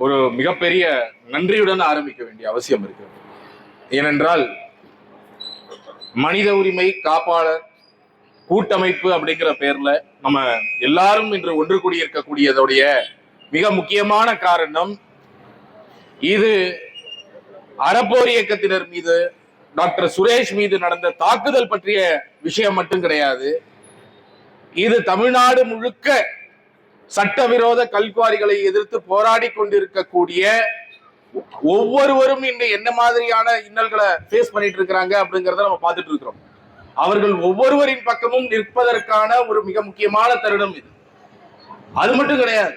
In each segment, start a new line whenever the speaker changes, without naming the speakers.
ஒரு மிகப்பெரிய நன்றியுடன் ஆரம்பிக்க வேண்டிய அவசியம் இருக்கு. ஏனென்றால் மனித உரிமை காப்பாளர் கூட்டமைப்பு அப்படிங்கிற பேர்ல நம்ம எல்லாரும் இன்று ஒன்று கூடியிருக்கக்கூடியதோடைய மிக முக்கியமான காரணம், இது அறப்போர் இயக்கத்தினர் மீது டாக்டர் சுரேஷ் மீது நடந்த தாக்குதல் பற்றிய விஷயம் மட்டும் கிடையாது. இது தமிழ்நாடு முழுக்க சட்டவிரோத கல்குவாரிகளை எதிர்த்து போராடி கொண்டிருக்கக்கூடிய ஒவ்வொருவரும் இன்று என்ன மாதிரியான இன்னல்களை ஃபேஸ் பண்ணிட்டு இருக்கிறாங்க அப்படிங்கறத நம்ம பார்த்துட்டு இருக்கிறோம். அவர்கள் ஒவ்வொருவரின் பக்கமும் நிற்பதற்கான ஒரு மிக முக்கியமான தருணம் இது. அது மட்டும் கிடையாது,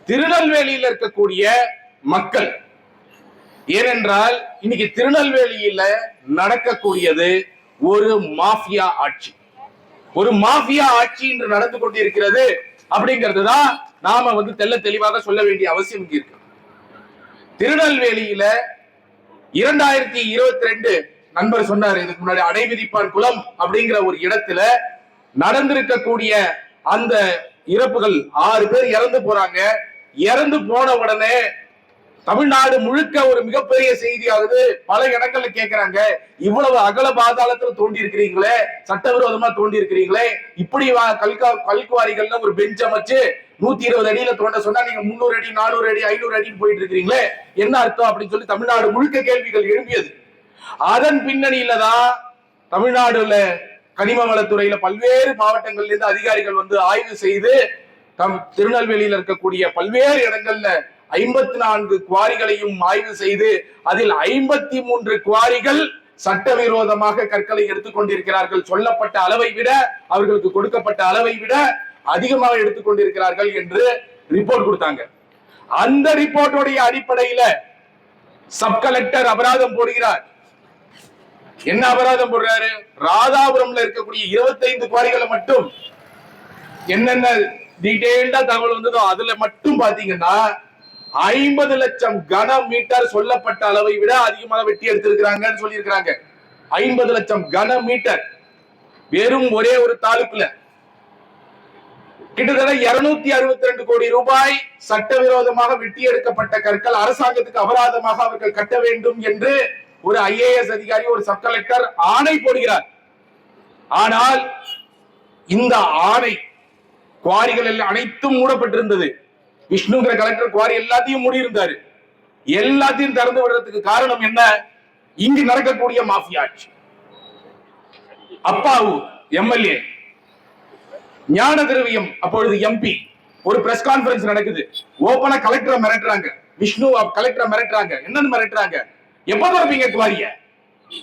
திருநெல்வேலியில் இருக்கக்கூடிய மக்கள், ஏனென்றால் இன்னைக்கு திருநெல்வேலியில நடக்கக்கூடியது ஒரு மாஃபியா ஆட்சி. ஒரு மாஃபியா ஆட்சி இன்று நடந்து கொண்டிருக்கிறது அப்படிங்கிறது தான் நாம தெல்ல தெளிவாக சொல்ல வேண்டிய அவசியம் இருக்கு. திருநெல்வேலியில 2022 நண்பர் சொன்னாரு, இதுக்கு முன்னாடி அடைவிதிப்பான் குளம் அப்படிங்கிற ஒரு இடத்துல நடந்திருக்கக்கூடிய அந்த இறப்புகள் 6 பேர் இறந்து போறாங்க. இறந்து போன உடனே தமிழ்நாடு முழுக்க ஒரு மிகப்பெரிய செய்தி ஆகுது. பல இடங்கள்ல கேட்கிறாங்க, இவ்வளவு அகல பாதாளத்துல தோண்டி இருக்கிறீங்களே, சட்டவிரோதமா தோண்டி இருக்கிறீங்களே, இப்படி கல்குவாரிகள்ல ஒரு பெஞ்ச் அமைச்சு 120 அடியில தோண்ட சொன்னா நீங்க 300 அடி 400 அடி 500 அடின்னு போயிட்டு இருக்கிறீங்களே, என்ன அர்த்தம் அப்படின்னு சொல்லி தமிழ்நாடு முழுக்க கேள்விகள் எழுப்பியது. அதன் பின்னணியில தான் தமிழ்நாடுல கனிம வளத்துறையில பல்வேறு மாவட்டங்கள்ல இருந்து அதிகாரிகள் ஆய்வு செய்து திருநெல்வேலியில் இருக்கக்கூடிய பல்வேறு இடங்கள்ல 54 குவாரிகளையும் ஆய்வு செய்து அதில் 53 குவாரிகள் சட்டவிரோதமாக கற்களை எடுத்துக்கொண்டிருக்கிறார்கள். சொல்லப்பட்ட அளவை விட, அவர்களுக்கு கொடுக்கப்பட்ட அளவை விட அதிகமாக எடுத்துக்கொண்டிருக்கிறார்கள் என்று ரிப்போர்ட் கொடுத்தாங்க. அந்த ரிப்போர்ட்டுடைய அடிப்படையில சப் கலெக்டர் அபராதம் போடுகிறார். என்ன அபராதம் போடுறாரு? ராதாபுரம்ல இருக்கக்கூடிய 25 குவாரிகளை மட்டும் என்னென்ன டீடைல்டா தகவல் வந்ததோ அதுல மட்டும் பாத்தீங்கன்னா 50 லட்சம் கன மீட்டர் சொல்லப்பட்ட அளவை விட அதிகமாக வெட்டி எடுத்திருக்கிறாங்கன்னு சொல்லி இருக்காங்க. 50 லட்சம் கன மீட்டர் வெறும் ஒரே ஒரு தாலுக்குல கிட்டத்தட்ட 262 கோடி ரூபாய் சட்டவிரோதமாக வெட்டி எடுக்கப்பட்ட கற்கள் அரசாங்கத்துக்கு அபராதமாக அவர்கள் கட்ட வேண்டும் என்று ஒரு ஐஏஎஸ் அதிகாரி, ஒரு சப் கலெக்டர் ஆணை போடுகிறார். ஆனால் இந்த ஆணை குவாரிகள் எல்லாம் அனைத்தும் மூடப்பட்டிருந்தது. விஷ்ணுங்கிற கலெக்டர் குவாரி எல்லாத்தையும் மூடி இருந்தாரு. எல்லாத்தையும் திறந்து விடுறதுக்கு காரணம் என்ன? இங்கு நடக்கக்கூடிய மாஃபியா ஆட்சி. அப்பாவு எம்எல்ஏ, ஞான திரவியம் அப்பொழுது எம்பி, ஒரு பிரஸ் கான்பரன்ஸ் நடக்குது. ஓபனா கலெக்டரை மிரட்டுறாங்க, விஷ்ணு கலெக்டரை மிரட்டுறாங்க. என்னன்னு மிரட்டுறாங்க? எப்ப திறப்பீங்க குவாரிய,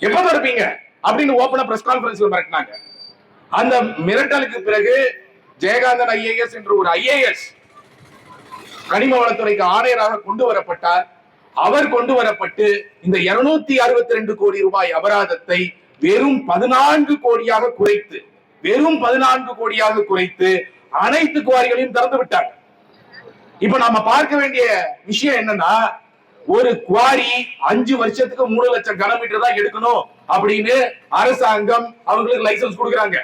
எப்ப திறப்பீங்க அப்படின்னு ஓபனா பிரஸ் கான்பரன்ஸ்ல மிரட்டினாங்க. அந்த மிரட்டலுக்கு பிறகு ஜெயகாந்தன் ஐஏஎஸ் என்ற ஒரு ஐஏஎஸ் கனிம வளத்துறைக்கு ஆணையராக கொண்டு வரப்பட்டார். அவர் கொண்டு வரப்பட்டு இந்த 262 கோடி ரூபாய் அபராதத்தை வெறும் 14 கோடியாக குறைத்து, வெறும் 14 கோடியாக குறைத்து அனைத்து குவாரிகளையும் திறந்து விட்டார். இப்ப நாம பார்க்க வேண்டிய விஷயம் என்னன்னா, ஒரு குவாரி 5 வருஷத்துக்கு 3 லட்சம் கனமீட்டர் தான் எடுக்கணும் அப்படின்னு அரசாங்கம் அவங்களுக்கு லைசன்ஸ் கொடுக்கறாங்க.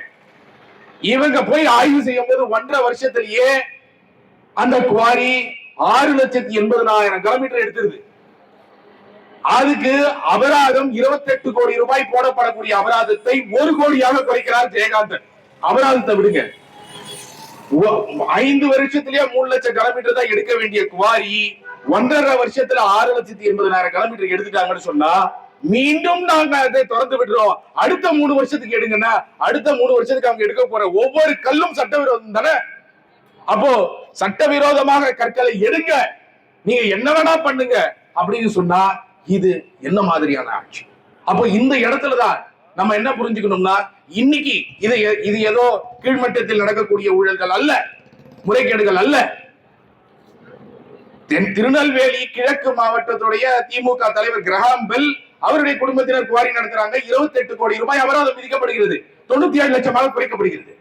இவங்க போய் ஆய்வு செய்யும் போது 1.5 வருஷத்திலேயே அந்த குவாரி 6,80,000 கிலோமீட்டர் எடுத்துருது. அதுக்கு அபராதம் 28 கோடி ரூபாய் போடப்படக்கூடிய அபராதத்தை 1 கோடியாக குறைக்கிறார் ஜெயகாந்தன். அபராதத்தை விடுங்க, 5 வருஷத்திலேயே 3 லட்சம் கிலோமீட்டர் தான் எடுக்க வேண்டிய குவாரி 1.5 வருஷத்துல 6,80,000 கிலோமீட்டர் எடுத்துட்டாங்கன்னு சொன்னா, மீண்டும் நாங்க அதை திறந்து விடுறோம், அடுத்த 3 வருஷத்துக்கு எடுங்கன்னா அடுத்த 3 வருஷத்துக்கு அவங்க எடுக்க போற ஒவ்வொரு கல்லும் சட்டவிரோதம் தானே. அப்போ சட்டவிரோதமாக கற்களை எடுங்க, நீங்க என்ன வேணா பண்ணுங்க அப்படின்னு சொன்னா இது என்ன மாதிரியான ஆட்சி? அப்போ இந்த இடத்துலதான் நம்ம என்ன புரிஞ்சுக்கணும்னா, இன்னைக்கு இது ஏதோ கீழ்மட்டத்தில் நடக்கக்கூடிய ஊழல்கள் அல்ல, முறைகேடுகள் அல்ல. திருநெல்வேலி கிழக்கு மாவட்டத்துடைய திமுக தலைவர் கிரஹாம் பெல், அவருடைய குடும்பத்தினர் குவாரி நடத்துறாங்க. 28 கோடி ரூபாய் அபராதம் விதிக்கப்படுகிறது, 97 லட்சமாக குறைக்கப்படுகிறது.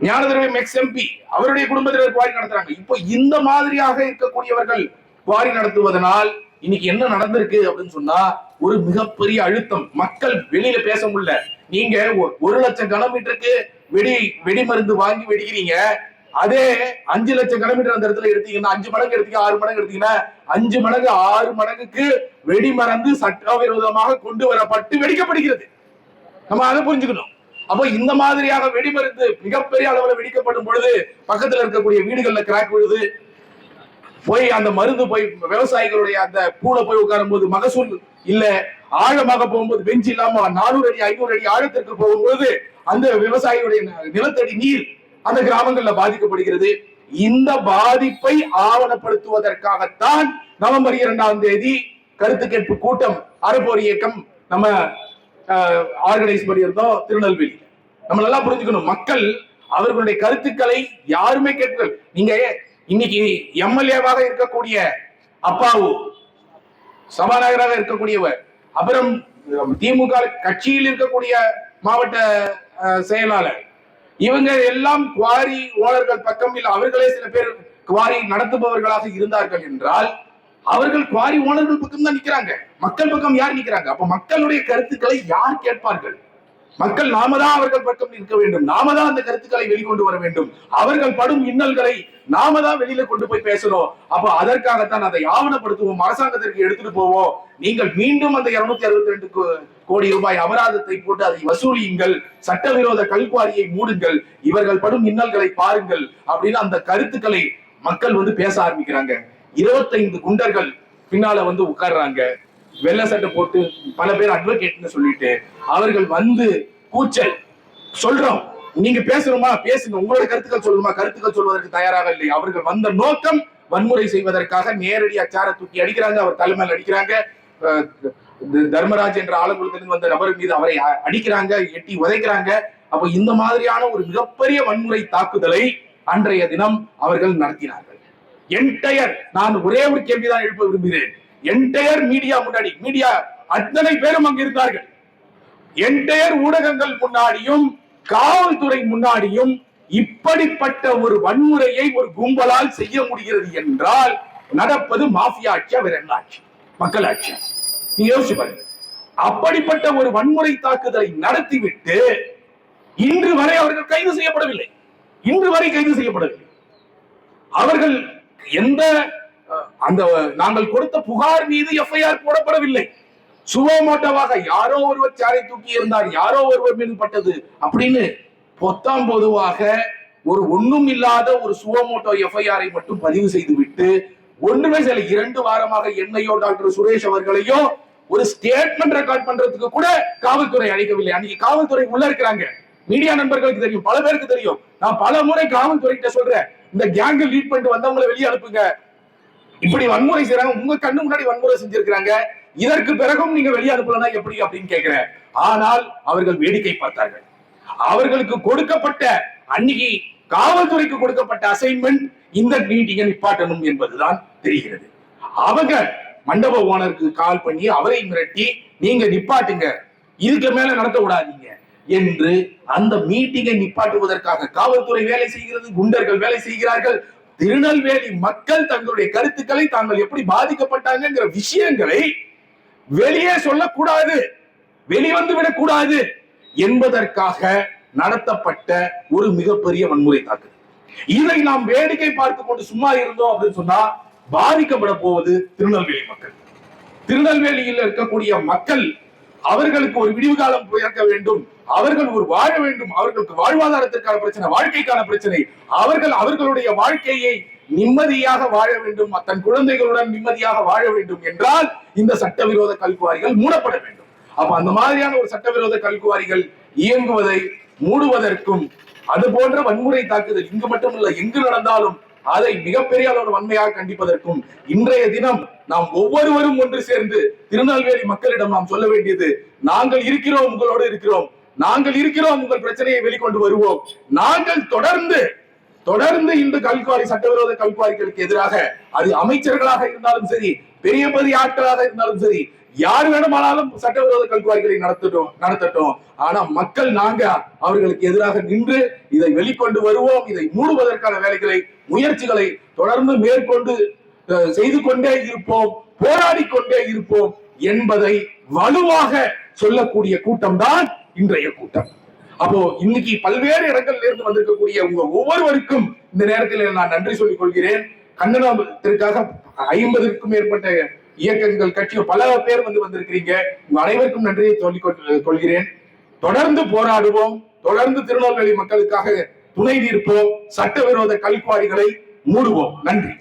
ஞான திரவியம் எக்ஸ் எம்பி, அவருடைய குடும்பத்தினர் குவாரி நடத்துறாங்க. இப்போ இந்த மாதிரியாக இருக்கக்கூடியவர்கள் குவாரி நடத்துவதனால் இன்னைக்கு என்ன நடந்திருக்கு அப்படின்னு சொன்னா, ஒரு மிகப்பெரிய அழுத்தம். மக்கள் வெளியில பேச முடியல. நீங்க 1 லட்சம் கிலோமீட்டருக்கு வெடி மருந்து வாங்கி வெடிக்கிறீங்க, அதே 5 லட்சம் கிலோமீட்டர் அந்த இடத்துல எடுத்தீங்கன்னா 5 மடங்கு எடுத்தீங்க 6 மடங்கு எடுத்தீங்கன்னா 5 மடங்கு 6 மடங்குக்கு வெடிமருந்து சட்டவிரோதமாக கொண்டு வரப்பட்டு வெடிக்கப்படுகிறது. நம்ம அதை புரிஞ்சுக்கணும். அப்போ இந்த மாதிரியாக வெடிமருந்து மிகப்பெரிய அளவில் வெடிக்கப்படும் பொழுது பக்கத்தில் இருக்கக்கூடிய வீடுகள்ல கிராக் விழுது, போய் அந்த மருந்து போய் விவசாயிகளுடைய அந்த பூல போய் உட்காரும் போது மகசூல் இல்ல, ஆழமாக போகும்போது பெஞ்ச் இல்லாம 400 அடி 500 அடி ஆழத்திற்கு போகும்போது அந்த விவசாயிகளுடைய நிலத்தடி நீர் அந்த கிராமங்கள்ல பாதிக்கப்படுகிறது. இந்த பாதிப்பை ஆவணப்படுத்துவதற்காகத்தான் நவம்பர் 2ஆம் தேதி கருத்து கேட்பு கூட்டம் அறப்போர் இயக்கம் நம்ம ஆர்கனைஸ் பண்ணியிருந்தோம் திருநெல்வேலி. நம்ம நல்லா புரிஞ்சுக்கணும், மக்கள் அவர்களுடைய கருத்துக்களை யாருமே கேட்க. நீங்க இன்னைக்கு எம்எல்ஏவாக இருக்கக்கூடிய அப்பாவு, சபாநாயகராக இருக்கக்கூடியவர், அப்புறம் திமுக கட்சியில் இருக்கக்கூடிய மாவட்ட செயலாளர், இவங்க எல்லாம் குவாரி ஓனர்கள் பக்கம் இல்ல, அவர்களே சில பேர் குவாரி நடத்துபவர்களாக இருந்தார்கள் என்றால் அவர்கள் குவாரி ஓனர்கள் பக்கம் தான் நிக்கிறாங்க. மக்கள் பக்கம் யார் நிக்கிறாங்க? அப்ப மக்களுடைய கருத்துக்களை யார் கேட்பார்கள்? மக்கள் நாம தான் அவர்கள் பக்கம் நிற்க வேண்டும், நாம தான் அந்த கருத்துக்களை வெளிக்கொண்டு வர வேண்டும், அவர்கள் படும் இன்னல்களை நாம தான் வெளியில கொண்டு போய் பேசணும். அப்ப அதற்காகத்தான் அதை ஆவணப்படுத்துவோம், அரசாங்கத்திற்கு எடுத்துட்டு போவோம். நீங்கள் மீண்டும் அந்த 262 கோடி ரூபாய் அபராதத்தை போட்டு அதை வசூலியுங்கள், சட்டவிரோத கல்குவாரியை மூடுங்கள், இவர்கள் படும் இன்னல்களை பாருங்கள் அப்படின்னு அந்த கருத்துக்களை மக்கள் பேச ஆரம்பிக்கிறாங்க. 25 குண்டர்கள் பின்னால உட்கார்றாங்க, வெள்ளை சட்டை போட்டு, பல பேர் அட்வொகேட்னு சொல்லிட்டு அவர்கள் கூச்சல் சொல்றோம், நீங்க பேசணுமா பேசுங்க, உங்களோட கருத்துக்கள் சொல்லணுமா கருத்துக்கள் சொல்வதற்கு தயாராக இல்லை. அவர்கள் வந்த நோக்கம் வன்முறை செய்வதற்காக நேரடி அச்சார தூக்கி அடிக்கிறாங்க, அவர் தலைமையில் அடிக்கிறாங்க. தர்மராஜ் என்ற ஆலங்குளத்திலிருந்து வந்த நபர் மீது அவரை அடிக்கிறாங்க, எட்டி உதைக்கிறாங்க. அப்ப இந்த மாதிரியான ஒரு மிகப்பெரிய வன்முறை தாக்குதலை அன்றைய தினம் அவர்கள் நடத்தினார்கள். என்டையர், நான் ஒரே ஒரு கேள்விதான் எழுப்ப விரும்புகிறேன். என்டையர் மீடியா முன்னாடி, மீடியா அத்தனை பேரும் அங்கு இருந்தார்கள். என்டையர் ஊடகங்கள் முன்னாடியும் காவல்துறை முன்னாடியும் இப்படிப்பட்ட ஒரு வன்முறையை ஒரு கும்பலால் செய்ய முடிகிறது என்றால் நடப்பது மாஃபியா ஆட்சியா, வேற என்ன ஆட்சி? மக்கள் ஆட்சி. நீங்க யோசிச்சு பாருங்க. அப்படிப்பட்ட ஒரு வன்முறை தாக்குதலை நடத்திவிட்டு இன்று வரை அவர்கள் கைது செய்யப்படவில்லை. இன்று வரை கைது செய்யப்படவில்லை. அவர்கள் எந்த அந்த நாங்கள் கொடுத்த புகார் மீது எஃப்ஐஆர் போடப்படவில்லை. சுவமோட்டோவாக யாரோ ஒருவர் சாரை தூக்கி இருந்தார், யாரோ ஒருவர் மீது பட்டது அப்படின்னு பொத்தாம் பொதுவாக ஒரு ஒண்ணும் இல்லாத ஒரு சுவமோட்டோ எஃப்ஐஆரை மட்டும் பதிவு செய்து விட்டு ஒன்றுமே சில 2 வாரமாக என்னையோ டாக்டர் சுரேஷ் அவர்களையோ ஒரு ஸ்டேட்மெண்ட் ரெக்கார்ட் பண்றதுக்கு கூட காவல்துறை அழைக்கவில்லை. அன்னைக்கு காவல்துறை உள்ள இருக்கிறாங்க. மீடியா நண்பர்களுக்கு தெரியும், பல பேருக்கு தெரியும். நான் பல முறை காவல்துறை கிட்ட சொல்றேன், இந்த கேங்க லீட் பண்ணிட்டு வந்தவங்களை வெளியே அனுப்புங்க, இப்படி வன்முறை செய்யறாங்க, உங்க கண்ணு முன்னாடி வன்முறை செஞ்சிருக்காங்க, இதற்கு பிறகும் நீங்க வெளியே அனுப்பலனா எப்படி அப்படின்னு கேட்கிறேன். ஆனால் அவர்கள் வேடிக்கை பார்த்தார்கள். அவர்களுக்கு கொடுக்கப்பட்ட அன்னைக்கு காவல்துறைக்கு கொடுக்கப்பட்ட அசைன்மெண்ட் இந்த மீட்டிங்கை நிப்பாட்டணும் என்பதுதான் தெரிகிறது. அவங்க மண்டப ஓனருக்கு கால் பண்ணி அவரை மிரட்டி நீங்க நிப்பாட்டுங்க, இதுக்கு மேல நடத்த விடாதீங்க என்று அந்த மீட்டிங்கை நிப்பாட்டுவதற்காக காவல்துறை வேலை செய்கிறது, குண்டர்கள் வேலை செய்கிறார்கள். திருநெல்வேலி மக்கள் தங்களுடைய கருத்துக்களை தாங்கள் எப்படி பாதிக்கப்பட்டாங்கிற விஷயங்களை வெளியே சொல்லக்கூடாது, வெளிவந்து விடக்கூடாது என்பதற்காக நடத்தப்பட்ட ஒரு மிகப்பெரிய வன்முறை தாக்குதல். இதை நாம் வேடிக்கை பார்த்து கொண்டு சும்மா இருந்தோம் அப்படின்னு சொன்னா பாதிக்கப்பட போவது திருநெல்வேலி மக்கள். திருநெல்வேலியில் இருக்கக்கூடிய மக்கள் அவர்களுக்கு ஒரு விடிவு காலம் பிறக்க வேண்டும், அவர்கள் ஒரு வாழ வேண்டும், அவர்களுக்கு வாழ்வாதாரத்திற்கான பிரச்சனை, வாழ்க்கைக்கான பிரச்சனை, அவர்கள் அவர்களுடைய வாழ்க்கையை நிம்மதியாக வாழ வேண்டும், தன் குழந்தைகளுடன் நிம்மதியாக வாழ வேண்டும் என்றால் இந்த சட்டவிரோத கல்குவாரிகள் மூடப்பட வேண்டும். அப்ப அந்த மாதிரியான ஒரு சட்டவிரோத கல்குவாரிகள் இயங்குவதை மூடுவதற்கும் அது போன்ற வன்முறை தாக்குதல் இங்கு மட்டுமல்ல எங்கு நடந்தாலும் அதை மிகப்பெரிய அளவு வன்மையாக கண்டிப்பதற்கும் இன்றைய தினம் நாம் ஒவ்வொருவரும் ஒன்று சேர்ந்து திருநெல்வேலி மக்களிடம் நாம் சொல்ல வேண்டியது, நாங்கள் இருக்கிறோம், உங்களோடு இருக்கிறோம், நாங்கள் இருக்கிறோம், உங்கள் பிரச்சனையை வெளிக்கொண்டு வருவோம். நாங்கள் தொடர்ந்து இந்த கல்குவாரி சட்டவிரோத கல்குவாரிகளுக்கு எதிராக அது அமைச்சர்களாக இருந்தாலும் சரி, பெரிய பெரிய ஆட்களாக இருந்தாலும் சரி, யார் வேணுமானாலும் சட்டவிரோத கல்குவாரிகளை நடத்தட்டும். ஆனா மக்கள் நாங்க அவர்களுக்கு எதிராக நின்று இதை வெளிக்கொண்டு வருவோம். இதை மூடுவதற்கான வேலைகளை, முயற்சிகளை தொடர்ந்து மேற்கொண்டு செய்து கொண்டே இருப்போம், போராடி கொண்டே இருப்போம் என்பதை வலுவாக சொல்லக்கூடிய கூட்டம் தான் இன்றைய கூட்டம். அப்போ இன்னைக்கு பல்வேறு இடங்கள்ல இருந்து வந்திருக்கக்கூடிய உங்க ஒவ்வொருவருக்கும் இந்த நேரத்தில் நான் நன்றி சொல்லிக் கொள்கிறேன். கண்டனத்திற்காக 50க்கும் மேற்பட்ட இயக்கங்கள், கட்சிகள் பல பேர் வந்திருக்கிறீங்க. உங்க அனைவருக்கும் நன்றியை சொல்லிக் கொள்கிறேன். தொடர்ந்து போராடுவோம், தொடர்ந்து திருநெல்வேலி மக்களுக்காக துணை நிற்போம், சட்டவிரோத கல்குவாரிகளை மூடுவோம். நன்றி.